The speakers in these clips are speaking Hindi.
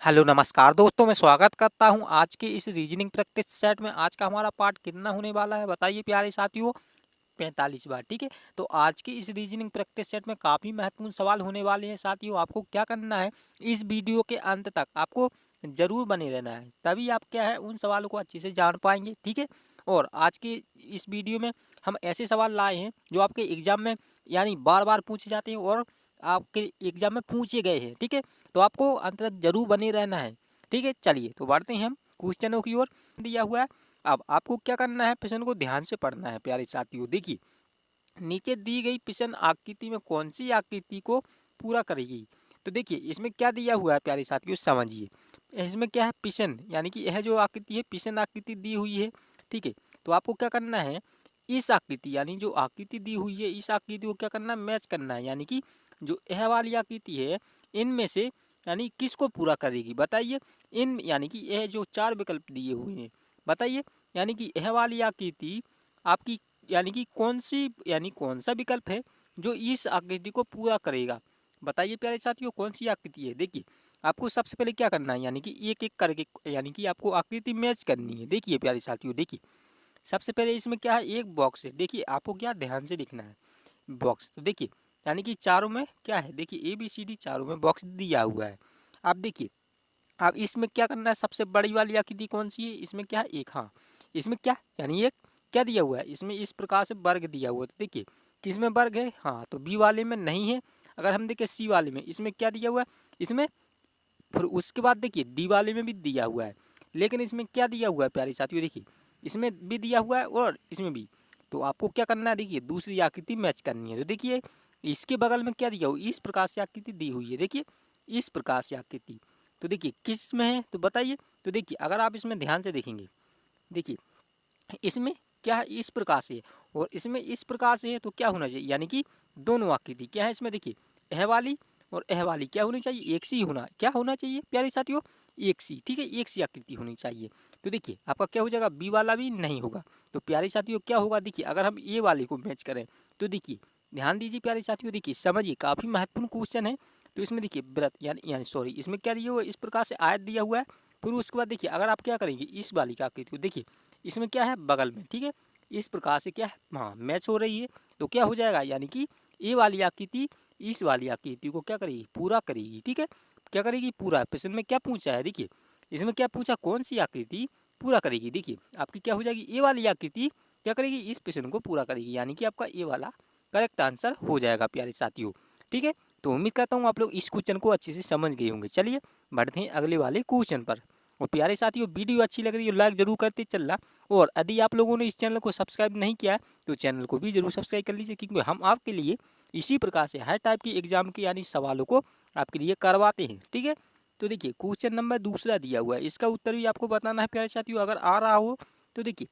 हेलो नमस्कार दोस्तों, मैं स्वागत करता हूं आज के इस रीजनिंग प्रैक्टिस सेट में। आज का हमारा पार्ट कितना होने वाला है बताइए प्यारे साथियों। 45 बार। ठीक है, तो आज की इस रीजनिंग प्रैक्टिस सेट में काफ़ी महत्वपूर्ण सवाल होने वाले हैं साथियों। आपको क्या करना है, इस वीडियो के अंत तक आपको जरूर बने रहना है, तभी आप क्या है उन सवालों को अच्छे से जान पाएंगे। ठीक है, और आज के इस वीडियो में हम ऐसे सवाल लाए हैं जो आपके एग्जाम में यानी बार बार पूछे जाते हैं और आपके एग्जाम में पूछे गए हैं। ठीक है, तो आपको अंत तक जरूर बने रहना है। ठीक है, चलिए तो बढ़ते हैं हम क्वेश्चनों की ओर। दिया हुआ है, अब आपको क्या करना है, प्रश्न को ध्यान से पढ़ना है प्यारे साथियों। देखिए, नीचे दी गई प्रश्न आकृति में कौन सी आकृति को पूरा करेगी। तो देखिए इसमें क्या दिया हुआ है प्यारे साथियों, समझिए। इसमें क्या है, प्रश्न यानी कि यह जो आकृति है प्रश्न आकृति दी हुई है। ठीक है, तो आपको क्या करना है, इस आकृति यानी जो आकृति दी हुई है इस आकृति को क्या करना है, मैच करना है। यानी कि जो यह वाली आकृति है इनमें से यानी किसको पूरा करेगी बताइए। इन यानी कि यह जो चार विकल्प दिए हुए हैं बताइए, यानी कि यह वाली आकृति आपकी यानी कि कौन सी यानी कौन सा विकल्प है जो इस आकृति को पूरा करेगा। बताइए प्यारे साथियों कौन सी आकृति है। देखिए आपको सबसे पहले क्या करना है, यानी कि एक एक करके यानी कि आपको आकृति मैच करनी है। देखिए प्यारे साथियों, देखिए सबसे पहले इसमें क्या है, एक बॉक्स है। देखिए आपको क्या ध्यान से दिखना है बॉक्स। तो देखिए यानी कि चारों में क्या है, देखिए ABCD चारों में बॉक्स दिया हुआ है। आप देखिए, अब इसमें क्या करना है, सबसे बड़ी वाली आकृति कौन सी है, इसमें क्या है एक, हाँ इसमें क्या यानी एक क्या दिया हुआ है, इसमें इस प्रकार से वर्ग दिया हुआ है। तो देखिए किसमें वर्ग है, हाँ तो बी वाले में नहीं है। अगर हम देखें सी वाले में, इसमें क्या दिया हुआ है, इसमें फिर उसके बाद देखिए डी वाले में भी दिया हुआ है। लेकिन इसमें क्या दिया हुआ है प्यारे साथियों, देखिए इसमें भी दिया हुआ है और इसमें भी। तो आपको क्या करना है, देखिए दूसरी आकृति मैच करनी है। तो देखिए इसके बगल में क्या दिया हुआ, इस प्रकार से आकृति दी हुई है। देखिए इस प्रकार से आकृति, तो देखिए किस में है तो बताइए। तो देखिए अगर आप इसमें ध्यान से देखेंगे, देखिए इसमें क्या है इस प्रकार से और इसमें इस प्रकार से है, तो क्या होना चाहिए, यानी कि दोनों आकृति क्या है इसमें, देखिए यह वाली और यह वाली क्या होनी चाहिए, एक सी होना, क्या होना चाहिए प्यारे साथियों, एक सी। ठीक है, एक सी आकृति होनी चाहिए। तो देखिए आपका क्या हो जाएगा, बी वाला भी नहीं होगा। तो प्यारे साथियों क्या होगा, देखिए अगर हम ए वाले को मैच करें तो देखिए ध्यान दीजिए प्यारे साथियों, देखिए समझिए काफ़ी महत्वपूर्ण क्वेश्चन है। तो इसमें देखिए व्रत यानी सॉरी, इसमें क्या दिया हुआ है, इस प्रकार से आयत दिया हुआ है। फिर उसके बाद देखिए अगर आप क्या करेंगे, इस वाली का आकृति को देखिए, इसमें क्या है बगल में, ठीक है इस प्रकार से क्या है, हाँ मैच हो रही है। तो क्या हो जाएगा, यानी कि ए वाली आकृति इस वाली आकृति को क्या करेगी, पूरा करेगी। ठीक है, क्या करेगी, पूरा। प्रश्न में क्या पूछा है, देखिए इसमें क्या पूछा, कौन सी आकृति पूरा करेगी। देखिए आपकी क्या हो जाएगी, ए वाली आकृति क्या करेगी, इस प्रश्न को पूरा करेगी। यानी कि आपका ए वाला करेक्ट आंसर हो जाएगा प्यारे साथियों। ठीक है, तो उम्मीद करता हूँ आप लोग इस क्वेश्चन को अच्छे से समझ गए होंगे। चलिए बढ़ते हैं अगले वाले क्वेश्चन पर। और प्यारे साथियों वीडियो अच्छी लग रही है लाइक जरूर करते चलना, और यदि आप लोगों ने इस चैनल को सब्सक्राइब नहीं किया है तो चैनल को भी जरूर सब्सक्राइब कर लीजिए, क्योंकि हम आपके लिए इसी प्रकार से हर टाइप की एग्जाम के यानी सवालों को आपके लिए करवाते हैं। ठीक है, तो देखिए क्वेश्चन नंबर दूसरा दिया हुआ है, इसका उत्तर भी आपको बताना है प्यारे साथियों। अगर आ रहा हो तो देखिए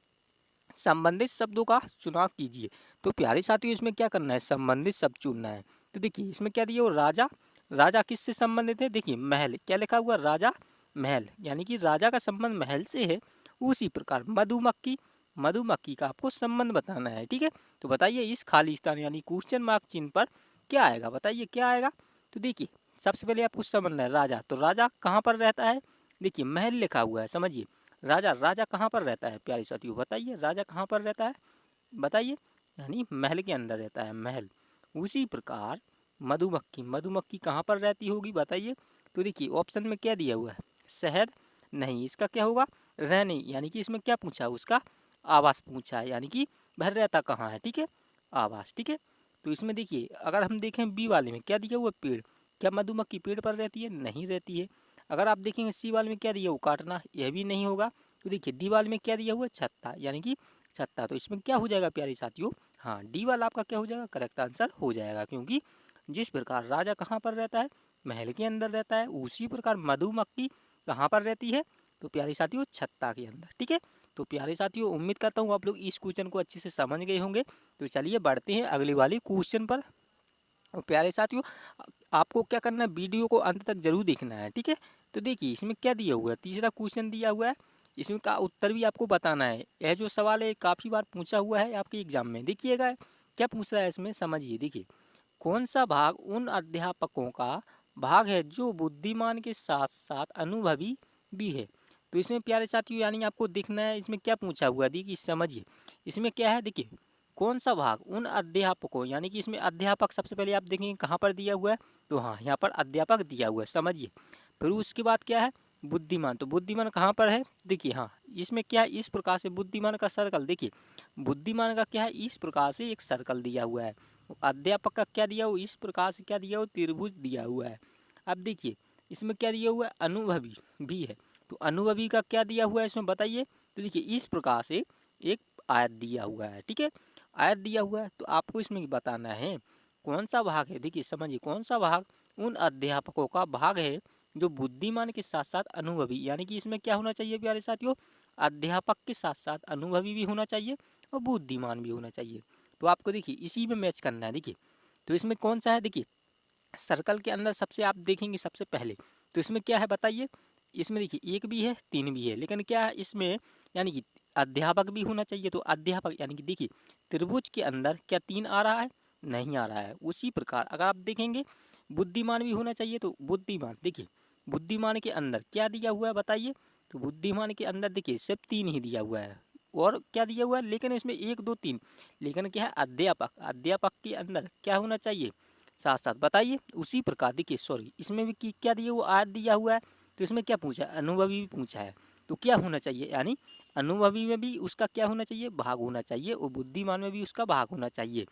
संबंधित शब्दों का चुनाव कीजिए। तो प्यारे साथियों इसमें क्या करना है, संबंधित शब्द चुनना है। तो देखिए इसमें क्या दिया हो, राजा, राजा किससे संबंधित है, देखिए महल, क्या लिखा हुआ, राजा महल, यानी कि राजा का संबंध महल से है। उसी प्रकार मधुमक्खी, मधुमक्खी का आपको संबंध बताना है। ठीक है, तो बताइए इस खाली स्थान यानी क्वेश्चन मार्क चिन्ह पर क्या आएगा, बताइए क्या आएगा। तो देखिए सबसे पहले आपको समझना है राजा, तो राजा कहाँ पर रहता है, देखिए महल लिखा हुआ है, समझिए राजा, राजा कहाँ पर रहता है प्यारे साथियों, बताइए राजा कहाँ पर रहता है, बताइए, यानी महल के अंदर रहता है, महल। उसी प्रकार मधुमक्खी, मधुमक्खी कहाँ पर रहती होगी बताइए। तो देखिए ऑप्शन में क्या दिया हुआ है, शहद, नहीं इसका क्या होगा, रहने, यानी कि इसमें क्या पूछा है, उसका आवास पूछा है, यानी कि वह रहता कहाँ है। ठीक है, आवास। ठीक है, तो इसमें देखिए अगर हम देखें बी वाले में क्या दिया हुआ है, पेड़, क्या मधुमक्खी पेड़ पर रहती है, नहीं रहती है। अगर आप देखेंगे सी वाले में क्या दिया हुआ, काटना, यह भी नहीं होगा। तो देखिए डी वाले में क्या दिया हुआ है, छत्ता, यानी कि छत्ता। तो इसमें क्या हो जाएगा प्यारे साथियों, हाँ डी वाला आपका क्या हो जाएगा, करेक्ट आंसर हो जाएगा। क्योंकि जिस प्रकार राजा कहाँ पर रहता है, महल के अंदर रहता है, उसी प्रकार मधुमक्खी कहाँ पर रहती है, तो प्यारे साथियों छत्ता के अंदर। ठीक है, तो प्यारे साथियों उम्मीद करता हूँ आप लोग इस क्वेश्चन को अच्छे से समझ गए होंगे। तो चलिए बढ़ते हैं अगले वाले क्वेश्चन पर। और प्यारे साथियों आपको क्या करना है, वीडियो को अंत तक जरूर देखना है। ठीक है, तो देखिए इसमें क्या दिया हुआ है, तीसरा क्वेश्चन दिया हुआ है, इसमें का उत्तर भी आपको बताना है। यह जो सवाल है काफ़ी बार पूछा हुआ है आपके एग्जाम में, देखिएगा क्या पूछ रहा है इसमें, समझिए। देखिए कौन सा भाग उन अध्यापकों का भाग है जो बुद्धिमान के साथ साथ अनुभवी भी है। तो इसमें प्यारे साथियों यानी आपको देखना है इसमें क्या पूछा हुआ है, देखिए समझिए इसमें क्या है। देखिए कौन सा भाग उन अध्यापकों, यानी कि इसमें अध्यापक सबसे पहले आप देखेंगे कहाँ पर दिया हुआ है, तो हाँ यहाँ पर अध्यापक दिया हुआ है, समझिए। फिर उसके बाद क्या है बुद्धिमान, तो बुद्धिमान कहाँ पर है, देखिए हाँ इसमें क्या है, इस प्रकार से बुद्धिमान का सर्कल, देखिए बुद्धिमान का क्या है, इस प्रकार से एक सर्कल दिया हुआ है। अध्यापक का क्या दिया हुआ, इस प्रकार से क्या दिया हुआ, त्रिभुज दिया हुआ है। अब देखिए इसमें क्या दिया हुआ है, अनुभवी भी है, तो अनुभवी का क्या दिया हुआ है इसमें बताइए। तो देखिए इस प्रकार से एक आयत दिया हुआ है, ठीक है, आयत दिया हुआ है। तो आपको इसमें बताना है कौन सा भाग है, देखिए समझिए कौन सा भाग उन अध्यापकों का भाग है जो बुद्धिमान के साथ साथ अनुभवी, यानी कि इसमें क्या होना चाहिए प्यारे साथियों, अध्यापक के साथ साथ अनुभवी भी होना चाहिए और बुद्धिमान भी होना चाहिए। तो आपको देखिए इसी में मैच करना है। देखिए तो इसमें कौन सा है, देखिए सर्कल के अंदर सबसे आप देखेंगे सबसे पहले, तो इसमें क्या है बताइए, इसमें देखिए एक भी है तीन भी है, लेकिन क्या है इसमें यानी कि अध्यापक भी होना चाहिए। तो अध्यापक यानी कि देखिए त्रिभुज के अंदर क्या तीन आ रहा है, नहीं आ रहा है। उसी प्रकार अगर आप देखेंगे बुद्धिमान भी होना चाहिए, तो बुद्धिमान देखिए बुद्धिमान के अंदर क्या दिया हुआ है बताइए, तो बुद्धिमान के अंदर देखिए सिर्फ तीन ही दिया हुआ है, और क्या दिया हुआ है, लेकिन इसमें एक दो तीन, लेकिन क्या है अध्यापक, अध्यापक के अंदर क्या होना चाहिए साथ साथ बताइए। उसी प्रकार देखिए सॉरी इसमें भी क्या दिया हुआ, आयत दिया हुआ है, तो इसमें क्या पूछा है, अनुभवी भी पूछा है, तो क्या होना चाहिए, यानी अनुभवी में भी उसका क्या होना चाहिए, भाग होना चाहिए, और बुद्धिमान में भी उसका भाग होना चाहिए।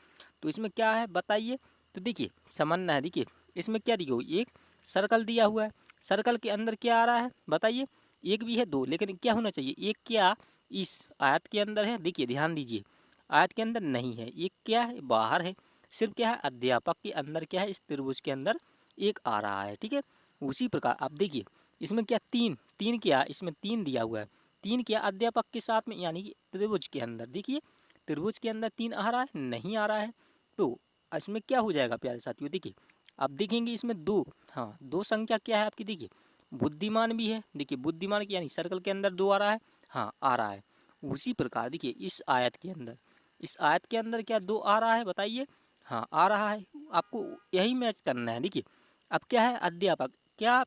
तो इसमें क्या है बताइए, तो देखिए समझना है। देखिए इसमें क्या दिया हुआ, एक सर्कल दिया हुआ है, सर्कल के अंदर क्या आ रहा है बताइए, एक भी है दो, लेकिन क्या होना चाहिए, एक क्या इस आयत के अंदर है, देखिए ध्यान दीजिए आयत के अंदर नहीं है, एक क्या है बाहर है, सिर्फ क्या है अध्यापक के अंदर क्या है, इस त्रिभुज के अंदर एक आ रहा है, ठीक है। उसी प्रकार आप देखिए इसमें क्या तीन, तीन क्या इसमें तीन दिया हुआ है, तीन क्या अध्यापक के साथ में, यानी कि त्रिभुज के अंदर देखिए त्रिभुज के अंदर तीन आ रहा है, नहीं आ रहा है। तो इसमें क्या हो जाएगा प्यारे साथियों, देखिए आप देखेंगे इसमें दो, हाँ दो संख्या क्या है आपकी, देखिए बुद्धिमान भी है, देखिए बुद्धिमान की यानी सर्कल के अंदर दो आ रहा है, हाँ आ रहा है। उसी प्रकार देखिए इस आयत के अंदर, इस आयत के अंदर क्या दो आ रहा है बताइए, हाँ आ रहा है। आपको यही मैच करना है। देखिए अब क्या है अध्यापक, क्या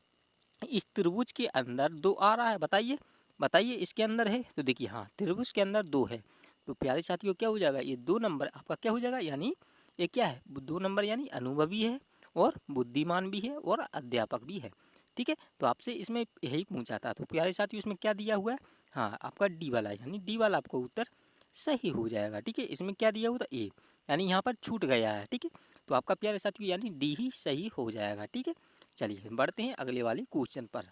इस त्रिभुज के अंदर दो आ रहा है बताइए, बताइए इसके अंदर है, तो देखिए हाँ त्रिभुज के अंदर दो है। तो प्यारे साथियों क्या हो जाएगा, ये दो नंबर आपका क्या हो जाएगा, यानी ये क्या है दो नंबर, यानी अनुभवी है और बुद्धिमान भी है और अध्यापक भी है, ठीक है। तो आपसे इसमें यही पूछा था। तो प्यारे साथियों इसमें क्या दिया हुआ है, हाँ आपका डी वाला, यानी डी वाला आपको उत्तर सही हो जाएगा, ठीक है। इसमें क्या दिया हुआ था ए, यानी यहाँ पर छूट गया है, ठीक है। तो आपका प्यारे साथियों यानी डी ही सही हो जाएगा, ठीक है। चलिए बढ़ते हैं अगले वाले क्वेश्चन पर।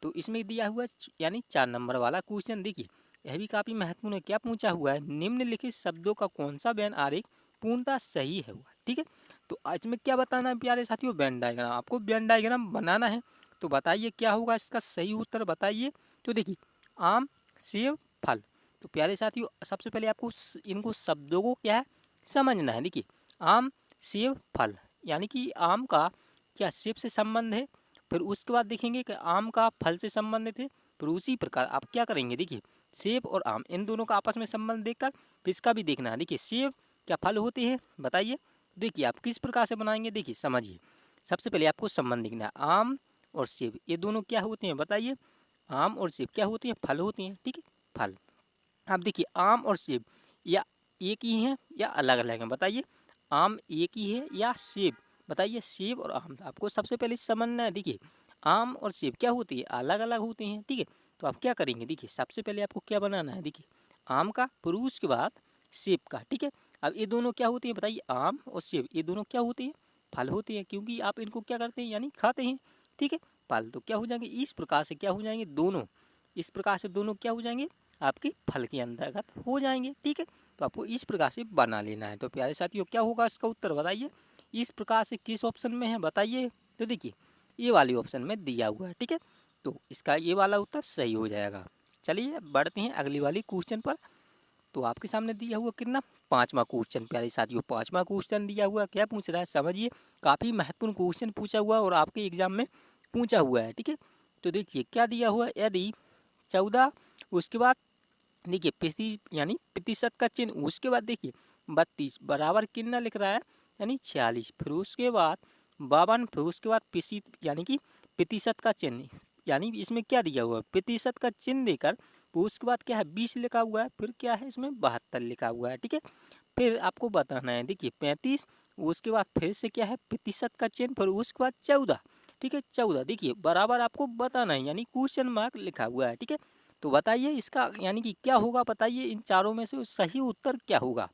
तो इसमें दिया हुआ यानी 4 नंबर वाला क्वेश्चन, देखिए यह भी काफ़ी महत्वपूर्ण है। क्या पूछा हुआ है, निम्नलिखित शब्दों का कौन सा वेन आरेख पूर्णतः सही है हुआ, ठीक है। तो आज में क्या बताना है प्यारे साथियों, वेन डायग्राम, आपको वेन डायग्राम बनाना है। तो बताइए क्या होगा इसका सही उत्तर बताइए। तो देखिए आम सेब फल, तो प्यारे साथियों सबसे पहले आपको इनको शब्दों को क्या है समझना है। देखिए आम सेब फल, यानी कि आम का क्या सेब से संबंध है, फिर उसके बाद देखेंगे कि आम का फल से संबंधित है। फिर उसी प्रकार आप क्या करेंगे, देखिए सेब और आम इन दोनों का आपस में संबंध देखकर फिर इसका भी देखना है। देखिए सेब क्या फल होते हैं बताइए, देखिए आप किस प्रकार से बनाएंगे, देखिए समझिए। सबसे पहले आपको संबंध देखना है, आम और सेब ये दोनों क्या होते हैं बताइए, आम और सेब क्या होते हैं, फल होते हैं, ठीक है फल। अब देखिए आम और सेब या एक ही हैं या अलग अलग हैं बताइए, आम एक ही है या सेब, बताइए सेब और आम। आपको सबसे पहले समझना है, देखिए आम और सेब क्या होती है, अलग अलग होते हैं, ठीक है। तो आप क्या करेंगे, देखिए सबसे पहले आपको क्या बनाना है, देखिए आम का, फिर उसके बाद सेब का, ठीक है। अब ये दोनों क्या होते हैं बताइए, आम और सेब ये दोनों क्या होते हैं, फल होते हैं, क्योंकि आप इनको क्या करते हैं यानी खाते हैं, ठीक है। फल तो क्या हो जाएंगे, इस प्रकार से क्या हो जाएंगे दोनों, इस प्रकार से दोनों क्या हो जाएंगे आपके फल के अंतर्गत हो जाएंगे, ठीक है। तो आपको इस प्रकार से बना लेना है। तो प्यारे साथियों क्या होगा इसका उत्तर बताइए, इस प्रकार से किस ऑप्शन में है बताइए। तो देखिए ये वाली ऑप्शन में दिया हुआ है, ठीक है। तो इसका ये वाला उत्तर सही हो जाएगा। चलिए बढ़ते हैं अगली वाली क्वेश्चन पर। तो आपके सामने दिया हुआ कितना, 5वां क्वेश्चन प्यारे साथियों, 5वां क्वेश्चन दिया हुआ क्या पूछ रहा है समझिए। काफ़ी महत्वपूर्ण क्वेश्चन पूछा हुआ और आपके एग्जाम में पूछा हुआ है, ठीक है। तो देखिए क्या दिया हुआ है, यदि 14 उसके बाद देखिए यानी प्रतिशत का चिन्ह, उसके बाद देखिए 32 बराबर कितना लिख रहा है यानी 46, फिर उसके बाद 52, फिर उसके बाद यानी कि प्रतिशत का चिन्ह, यानी इसमें क्या दिया हुआ है, प्रतिशत का चिन्ह देकर फिर उसके बाद क्या है 20 लिखा हुआ है, फिर क्या है इसमें 72 लिखा हुआ है। ठीक है, फिर आपको बताना है, देखिए 35, उसके बाद फिर से क्या है प्रतिशत का चिन्ह, फिर उसके बाद 14। ठीक है, 14 देखिए बराबर आपको बताना है, यानी क्वेश्चन मार्क लिखा हुआ है। ठीक है, तो बताइए इसका यानी कि क्या होगा, बताइए इन चारों में से सही उत्तर क्या होगा।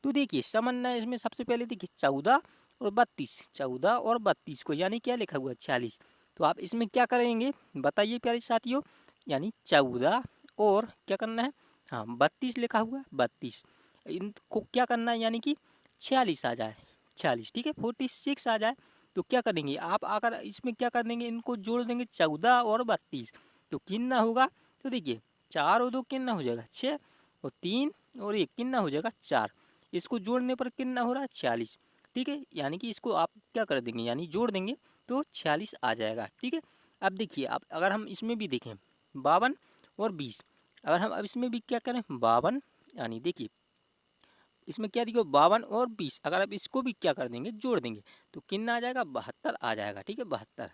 तो देखिए समन्वय इसमें सबसे पहले देखिए 14 और 32, 14 और 32 को यानी क्या लिखा हुआ है 46। तो आप इसमें क्या करेंगे बताइए प्यारे साथियों, यानी 14 और क्या करना है, हाँ 32 लिखा हुआ है 32, इनको क्या करना है यानी कि 46 आ जाए, 46। ठीक है, 46 आ जाए तो क्या करेंगे आप, अगर इसमें क्या कर देंगे, इनको जोड़ देंगे 14 और 32 तो कितना होगा। तो देखिए 4 और 2 कितना हो जाएगा 6, और 3 और 1 कितना हो जाएगा 4, इसको जोड़ने पर कितना हो रहा है 46। ठीक है, यानी कि इसको आप क्या कर देंगे, यानी जोड़ देंगे तो 46 आ जाएगा। ठीक है, अब देखिए आप अगर हम इसमें भी देखें 52 और 20, अगर हम अब इसमें भी क्या करें 52, यानी देखिए इसमें क्या देखिए 52 और 20, अगर आप इसको भी क्या कर देंगे जोड़ देंगे तो कितना आ जाएगा 72 आ जाएगा। ठीक है, 72।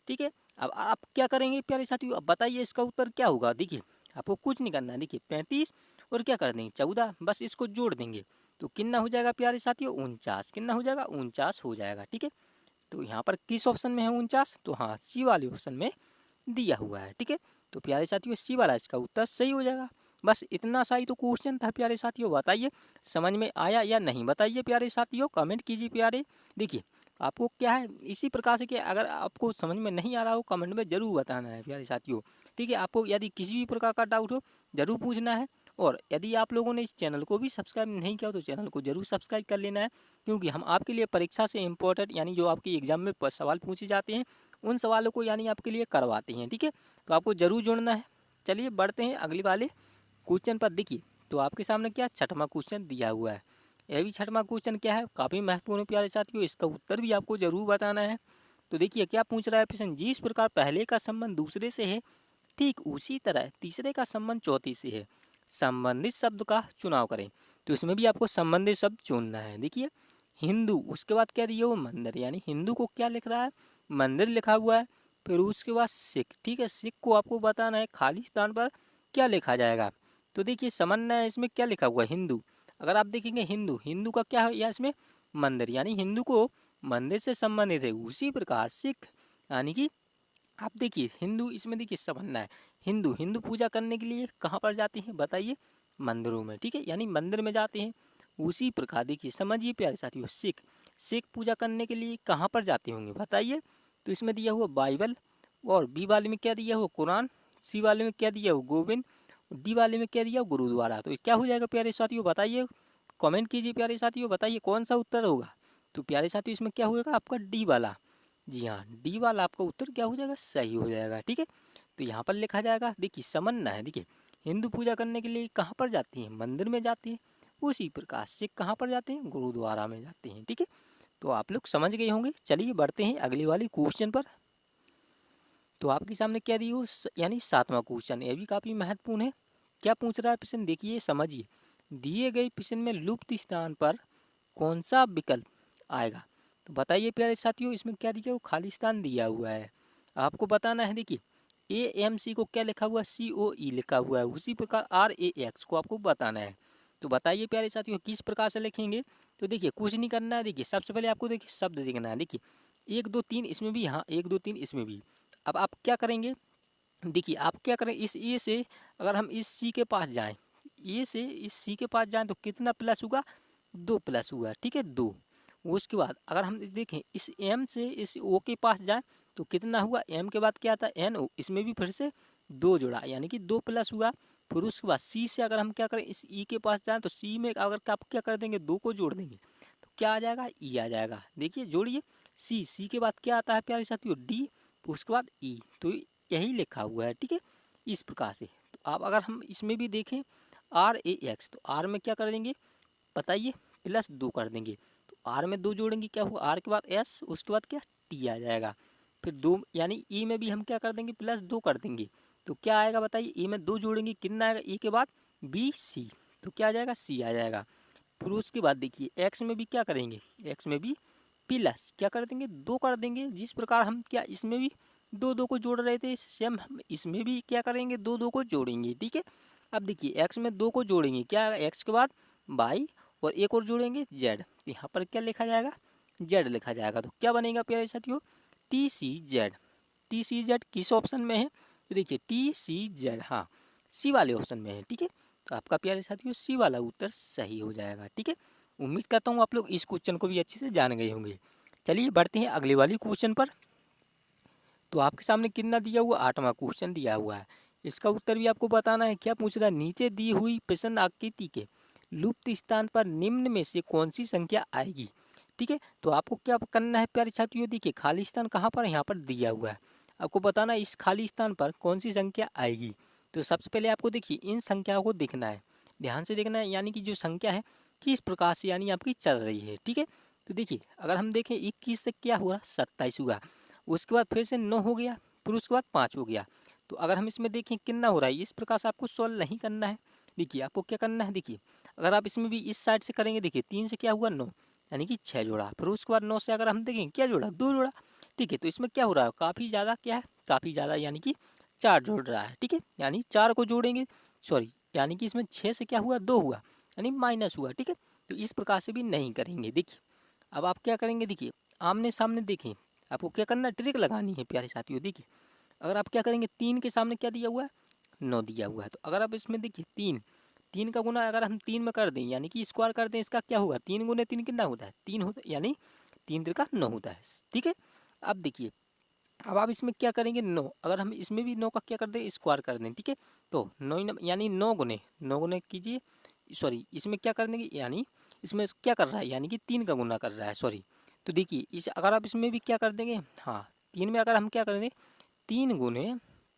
ठीक है, अब आप क्या करेंगे प्यारे साथियों, अब बताइए इसका उत्तर क्या होगा। देखिए आपको कुछ नहीं करना है, देखिए 35 और क्या कर देंगे 14, बस इसको जोड़ देंगे तो कितना हो जाएगा प्यारे साथियों 49, कितना हो जाएगा 49 हो जाएगा। ठीक है, तो यहाँ पर किस ऑप्शन में है 49, तो हाँ सी वाले ऑप्शन में दिया हुआ है। ठीक है, तो प्यारे साथियों सी वाला इसका उत्तर सही हो जाएगा। बस इतना सा ही तो क्वेश्चन था प्यारे साथियों, बताइए समझ में आया या नहीं, बताइए प्यारे साथियों, कमेंट कीजिए प्यारे। देखिए आपको क्या है इसी प्रकार से कि अगर आपको समझ में नहीं आ रहा हो कमेंट में ज़रूर बताना है प्यारे साथियों। ठीक है, आपको यदि किसी भी प्रकार का डाउट हो ज़रूर पूछना है, और यदि आप लोगों ने इस चैनल को भी सब्सक्राइब नहीं किया तो चैनल को जरूर सब्सक्राइब कर लेना है, क्योंकि हम आपके लिए परीक्षा से इम्पोर्टेंट यानी जो आपकी एग्जाम में सवाल पूछे जाते हैं उन सवालों को यानी आपके लिए करवाते हैं। ठीक है, तो आपको जरूर जुड़ना है। चलिए बढ़ते हैं अगली वाले क्वेश्चन पर। देखिए तो आपके सामने क्या छठवां क्वेश्चन दिया हुआ है, यह भी छठवां क्वेश्चन क्या है काफ़ी महत्वपूर्ण प्यारे साथियों, इसका उत्तर भी आपको जरूर बताना है। तो देखिए क्या पूछ रहा है प्रश्न, जिस प्रकार पहले का संबंध दूसरे से है ठीक उसी तरह तीसरे का संबंध चौथे से है, संबंधित शब्द का चुनाव करें। तो इसमें भी आपको संबंधित शब्द चुनना है। देखिए हिंदू, उसके बाद क्या दिया वो मंदिर, यानी हिंदू को क्या लिख रहा है मंदिर लिखा हुआ है, फिर उसके बाद सिख। ठीक है, सिख को आपको बताना है खाली स्थान पर क्या लिखा जाएगा। तो देखिए समझना है इसमें क्या लिखा हुआ है हिंदू, अगर आप देखेंगे हिंदू, हिंदू का क्या है या इसमें मंदिर, यानी हिंदू को मंदिर से संबंधित है। उसी प्रकार सिख यानी कि आप देखिए हिंदू, इसमें देखिए समझना है हिंदू, हिंदू पूजा करने के लिए कहाँ पर जाते हैं बताइए मंदिरों में। ठीक है, यानी मंदिर में जाते हैं। उसी प्रकार देखिए समझिए प्यारे साथियों, सिख, सिख पूजा करने के लिए कहाँ पर जाते होंगे बताइए। तो इसमें दिया हुआ बाइबल, और बी वाले में क्या दिया हुआ कुरान, सी वाले में क्या दिया हुआ गोविंद, डी वाले में क्या दिया हुआ गुरुद्वारा। तो क्या हो जाएगा प्यारे साथियों बताइए, कमेंट कीजिए प्यारे साथियों, बताइए कौन सा उत्तर होगा। तो प्यारे साथियों इसमें क्या होगा आपका डी वाला, जी हाँ डी वाला आपका उत्तर क्या हो जाएगा सही हो जाएगा। ठीक है, तो यहाँ पर लिखा जाएगा, देखिए समझना है, देखिए हिंदू पूजा करने के लिए कहाँ पर जाती हैं मंदिर में जाती हैं, उसी प्रकार सिख कहाँ पर जाते हैं गुरुद्वारा में जाते हैं। ठीक है, तो आप लोग समझ गए होंगे। चलिए बढ़ते हैं अगली वाली क्वेश्चन पर। तो आपके सामने क्या दी हो यानी सातवां क्वेश्चन, यह भी काफ़ी महत्वपूर्ण है। क्या पूछ रहा है प्रश्न देखिए समझिए, दिए गए प्रश्न में लुप्त स्थान पर कौन सा विकल्प आएगा। तो बताइए प्यारे साथियों इसमें क्या दिया वो खाली स्थान दिया हुआ है, आपको बताना है। देखिए AMC को क्या लिखा हुआ है COE लिखा हुआ है, उसी प्रकार RAX को आपको बताना है। तो बताइए प्यारे साथियों किस प्रकार से लिखेंगे। तो देखिए कुछ नहीं करना है, देखिए सबसे पहले आपको देखिए शब्द देखना है। देखिए 1 2 3 इसमें भी, हाँ 1 2 3 इसमें भी। अब आप क्या करेंगे, देखिए आप क्या करें, इस ए से अगर हम इस सी के पास जाएं, ए से इस सी के पास जाएं तो कितना प्लस होगा 2 प्लस हुआ। ठीक है 2, उसके बाद अगर हम देखें इस एम से इस ओ के पास जाएं तो कितना हुआ, एम के बाद क्या आता है NO, इसमें भी फिर से 2 जुड़ा यानी कि 2 प्लस हुआ। फिर उसके बाद सी से अगर हम क्या करें इस ई के पास जाएं तो सी में अगर आप क्या कर देंगे 2 को जोड़ देंगे तो क्या आ जाएगा ई आ जाएगा। देखिए जोड़िए सी के बाद क्या आता है प्यारे साथियों डी, उसके बाद ई, तो यही लिखा हुआ है। ठीक है, इस प्रकार से। तो आप अगर हम इसमें भी देखें RAX, तो आर में क्या कर देंगे बताइए +2 कर देंगे, तो आर में 2 जोड़ेंगे क्या हुआ आर के बाद S, उसके बाद क्या टी आ जाएगा। फिर 2 यानी ई में भी हम क्या कर देंगे +2 कर देंगे, तो क्या आएगा बताइए ई में 2 जोड़ेंगे कितना आएगा ई के बाद BC, तो क्या आ जाएगा C आ जाएगा। फिर उसके बाद देखिए एक्स में भी क्या करेंगे, एक्स में भी प्लस क्या कर देंगे 2 कर देंगे। जिस प्रकार हम क्या इसमें भी 2 को जोड़ रहे थे, सेम हम इसमें भी क्या करेंगे 2 को जोड़ेंगे, ठीक है। अब देखिए x में 2 को जोड़ेंगे, क्या x के बाद y और एक और जोड़ेंगे z, तो यहाँ पर क्या लिखा जाएगा z लिखा जाएगा। तो क्या बनेगा प्यारे साथियों TCZ। TCZ किस ऑप्शन में है, तो देखिए TCZ हाँ सी वाले ऑप्शन में है, ठीक है। तो आपका प्यारे साथियों सी वाला उत्तर सही हो जाएगा, ठीक है। उम्मीद करता हूँ आप लोग इस क्वेश्चन को भी अच्छे से जान गए होंगे। चलिए बढ़ते हैं अगले वाली क्वेश्चन पर। तो आपके सामने कितना दिया हुआ 8वां क्वेश्चन दिया हुआ है। इसका उत्तर भी आपको बताना है। क्या पूछ रहा है, नीचे दी हुई प्रश्न आकृति के लुप्त स्थान पर निम्न में से कौन सी संख्या आएगी, ठीक है। तो आपको क्या करना है प्यारे छात्रियों, देखिए खाली स्थान कहाँ पर, यहाँ पर दिया हुआ है। आपको बताना है इस खाली स्थान पर कौन सी संख्या आएगी। तो सबसे पहले आपको देखिए इन संख्याओं को देखना है, ध्यान से देखना है, यानी कि जो संख्या है किस प्रकार से यानी आपकी चल रही है, ठीक है। तो देखिए अगर हम देखें 21 से क्या हुआ 27 हुआ, उसके बाद फिर से 9 हो गया, फिर उसके बाद 5 हो गया। तो अगर हम इसमें देखें कितना हो रहा है, इस प्रकार से आपको सॉल्व नहीं करना है। देखिए आपको क्या करना है, देखिए अगर आप इसमें भी इस साइड से करेंगे, देखिए 3 से क्या हुआ 9 यानी कि 6 जोड़ा, फिर उसके बाद 9 से अगर हम देखें क्या जोड़ा 2 जोड़ा, ठीक है। तो इसमें क्या हो रहा है काफ़ी ज़्यादा, क्या है काफ़ी ज़्यादा यानी कि 4 जोड़ रहा है, ठीक है। यानी 4 को जोड़ेंगे, सॉरी यानी कि इसमें 6 से क्या हुआ 2 हुआ यानी माइनस हुआ, ठीक है। तो इस प्रकार से भी नहीं करेंगे। देखिए अब आप क्या करेंगे, देखिए आमने सामने देखें, आपको क्या करना है ट्रिक लगानी है प्यारे साथियों। देखिए अगर आप क्या करेंगे 3 के सामने क्या दिया हुआ है 9 दिया हुआ है, तो अगर आप इसमें देखिए 3 का गुना अगर हम 3 में कर दें यानी कि स्क्वायर कर दें, इसका क्या होगा 3 गुने 3 कितना होता है 3 होता है, यानी 3 3 का 9 होता है, ठीक है। अब देखिए अब आप इसमें क्या करेंगे 9, अगर हम इसमें भी 9 का क्या कर दें स्क्वायर कर दें, ठीक है। तो 9 यानी 9 गुने कीजिए, सॉरी इसमें क्या कर देंगे यानी इसमें क्या कर रहा है यानी कि 3 का गुना कर रहा है, सॉरी। तो देखिए इस अगर आप इसमें भी क्या कर देंगे, हाँ 3 में अगर हम क्या कर दें 3 गुने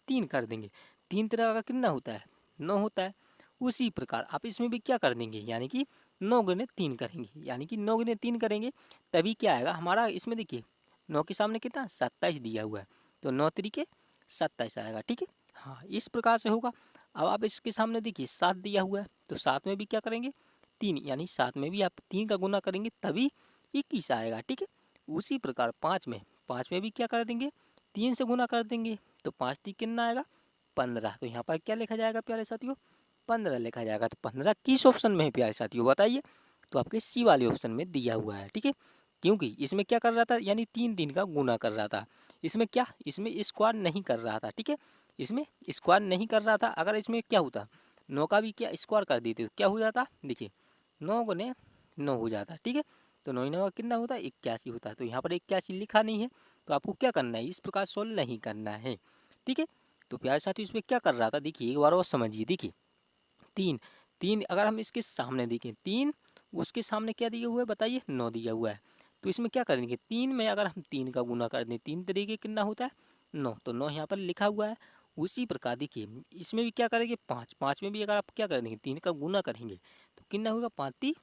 3 कर देंगे, 3 तरह का कितना होता है 9 होता है। उसी प्रकार आप इसमें भी क्या कर देंगे यानी कि 9 गुने 3 करेंगे, यानी कि 9 गुने 3 करेंगे, तभी क्या आएगा हमारा इसमें देखिए 9 के सामने कितना 27 दिया हुआ है, तो 9 तरीके 27 आएगा, ठीक है। हाँ इस प्रकार से होगा। अब आप इसके सामने देखिए 7 दिया हुआ है, तो 7 में भी क्या करेंगे 3, यानी 7 में भी आप 3 का गुना करेंगे तभी 21 आएगा, ठीक है। उसी प्रकार 5 में भी क्या कर देंगे 3 से गुना कर देंगे, तो 5 3 कितना आएगा 15। तो यहाँ पर क्या लिखा जाएगा प्यारे साथियों 15 लिखा जाएगा। तो 15 किस ऑप्शन में है प्यारे साथियों बताइए, तो आपके सी वाले ऑप्शन में दिया हुआ है, ठीक है। क्योंकि इसमें क्या कर रहा था यानी 3 का गुना कर रहा था, इसमें क्या इसमें स्क्वायर नहीं कर रहा था, ठीक है। इसमें स्क्वायर नहीं कर रहा था, अगर इसमें क्या होता 9 का भी क्या स्क्वायर कर देते तो क्या हो जाता, देखिए 9 गुने 9 हो जाता, ठीक है। तो 9 9 कितना होता है 81 होता है। तो यहाँ पर 81 लिखा नहीं है, तो आपको क्या करना है इस प्रकार सोल्व नहीं करना है, ठीक है। तो प्यारे साथियों इसमें क्या कर रहा था देखिए एक बार और समझिए। देखिए 3 अगर हम इसके सामने देखें 3 उसके सामने क्या दिया हुआ है बताइए 9 दिया हुआ है। तो इसमें क्या करेंगे 3 में अगर हम 3 का गुना कर दें 3 तरीके कितना होता है 9, तो 9 यहाँ पर लिखा हुआ है। उसी प्रकार देखिए इसमें भी क्या करेंगे 5 में भी अगर आप क्या कर देंगे 3 का गुना करेंगे तो कितना होगा 5 3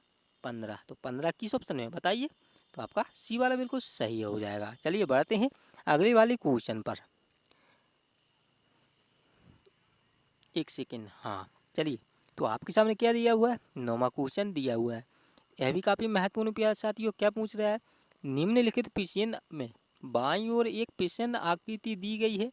15। तो 15 किस ऑप्शन में बताइए, तो आपका सी वाला बिल्कुल सही हो जाएगा। चलिए बढ़ते हैं अगले वाले क्वेश्चन पर। एक सेकेंड, हाँ चलिए। तो आपके सामने क्या दिया हुआ है 9वां क्वेश्चन दिया हुआ है। यह भी काफ़ी महत्वपूर्ण प्यारे साथियों। क्या पूछ रहा है, निम्नलिखित प्रश्न में बाईं ओर एक प्रश्न आकृति दी गई है,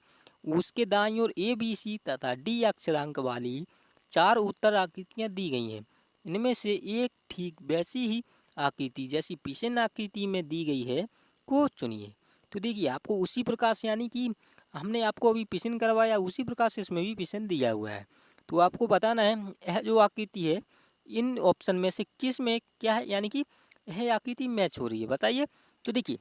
उसके दाईं ओर ए बी सी तथा डी अक्षरांक वाली 4 उत्तर आकृतियां दी गई हैं। इनमें से एक ठीक वैसी ही आकृति जैसी प्रश्न आकृति में दी गई है को चुनिए। तो देखिए आपको उसी प्रकार से यानी कि हमने आपको अभी प्रश्न करवाया उसी प्रकार से इसमें भी प्रश्न दिया हुआ है। तो आपको बताना है यह जो आकृति है इन ऑप्शन में से किस में क्या है, यानी कि यह आकृति मैच हो रही है बताइए। तो देखिए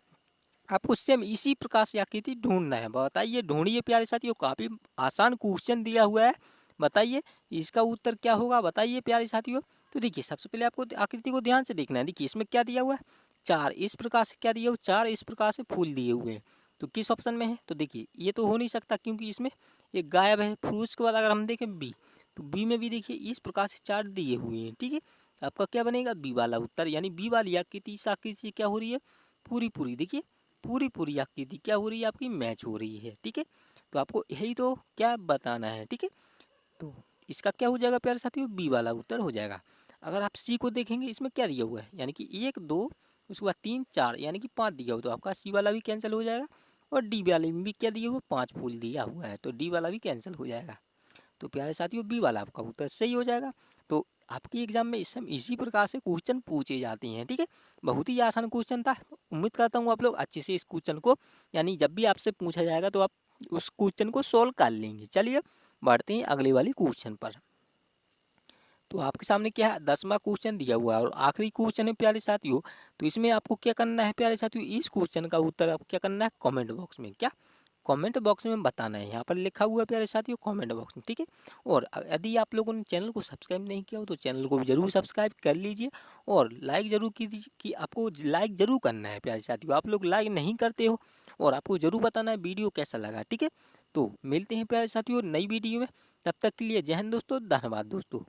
आपको सेम इसी प्रकार से आकृति ढूंढना है, बताइए ढूंढिए प्यारे साथियों। काफ़ी आसान क्वेश्चन दिया हुआ है, बताइए इसका उत्तर क्या होगा बताइए प्यारे साथियों। तो देखिए सबसे पहले आपको आकृति को ध्यान से देखना है। देखिए इसमें क्या दिया हुआ है 4, इस प्रकार से क्या दिया हुआ 4 इस प्रकार से फूल दिए हुए हैं, तो किस ऑप्शन में है। तो देखिए ये तो हो नहीं सकता क्योंकि इसमें एक गायब है। फिर उसके बाद अगर हम देखें बी, तो बी में भी देखिए इस प्रकार से 4 दिए हुए हैं, ठीक है। आपका क्या बनेगा बी वाला उत्तर, यानी बी वाली आकृति इस आकृति से क्या हो रही है पूरी देखिए पूरी आकृति क्या हो रही है आपकी मैच हो रही है, ठीक है। तो आपको यही तो क्या बताना है, ठीक है। तो इसका क्या हो जाएगा प्यारे साथियों बी वाला उत्तर हो जाएगा। अगर आप सी को देखेंगे इसमें क्या दिया हुआ है, यानी कि 1 2 उसके बाद 3 4 यानी कि 5 दिया हो तो आपका सी वाला भी कैंसिल हो जाएगा। और डी वाले में भी क्या दिया हुआ 5 फूल दिया हुआ है तो डी वाला भी कैंसिल हो जाएगा। तो प्यारे साथियों बी वाला आपका उत्तर सही हो जाएगा। तो आपके एग्जाम में इसी प्रकार से क्वेश्चन पूछे जाते हैं, ठीक है। बहुत ही आसान क्वेश्चन था। उम्मीद करता हूँ आप लोग अच्छे से इस क्वेश्चन को, यानी जब भी आपसे पूछा जाएगा तो आप उस क्वेश्चन को सोल्व कर लेंगे। चलिए बढ़ते हैं अगले वाली क्वेश्चन पर। तो आपके सामने क्या है 10वां क्वेश्चन दिया हुआ है और आखिरी क्वेश्चन है प्यारे साथियों। तो इसमें आपको क्या करना है प्यारे साथियों, इस क्वेश्चन का उत्तर आपको क्या करना है कमेंट बॉक्स में, क्या कमेंट बॉक्स में बताना है। यहाँ पर लिखा हुआ है प्यारे साथियों कमेंट बॉक्स में, ठीक है। और यदि आप लोगों ने चैनल को सब्सक्राइब नहीं किया हो तो चैनल को भी जरूर सब्सक्राइब कर लीजिए और लाइक जरूर कीजिए, कि आपको लाइक जरूर करना है प्यारे साथियों। आप लोग लाइक नहीं करते हो और आपको जरूर बताना है वीडियो कैसा लगा, ठीक है। तो मिलते हैं प्यारे साथियों नई वीडियो में, तब तक के लिए जय हिंद दोस्तों, धन्यवाद दोस्तों।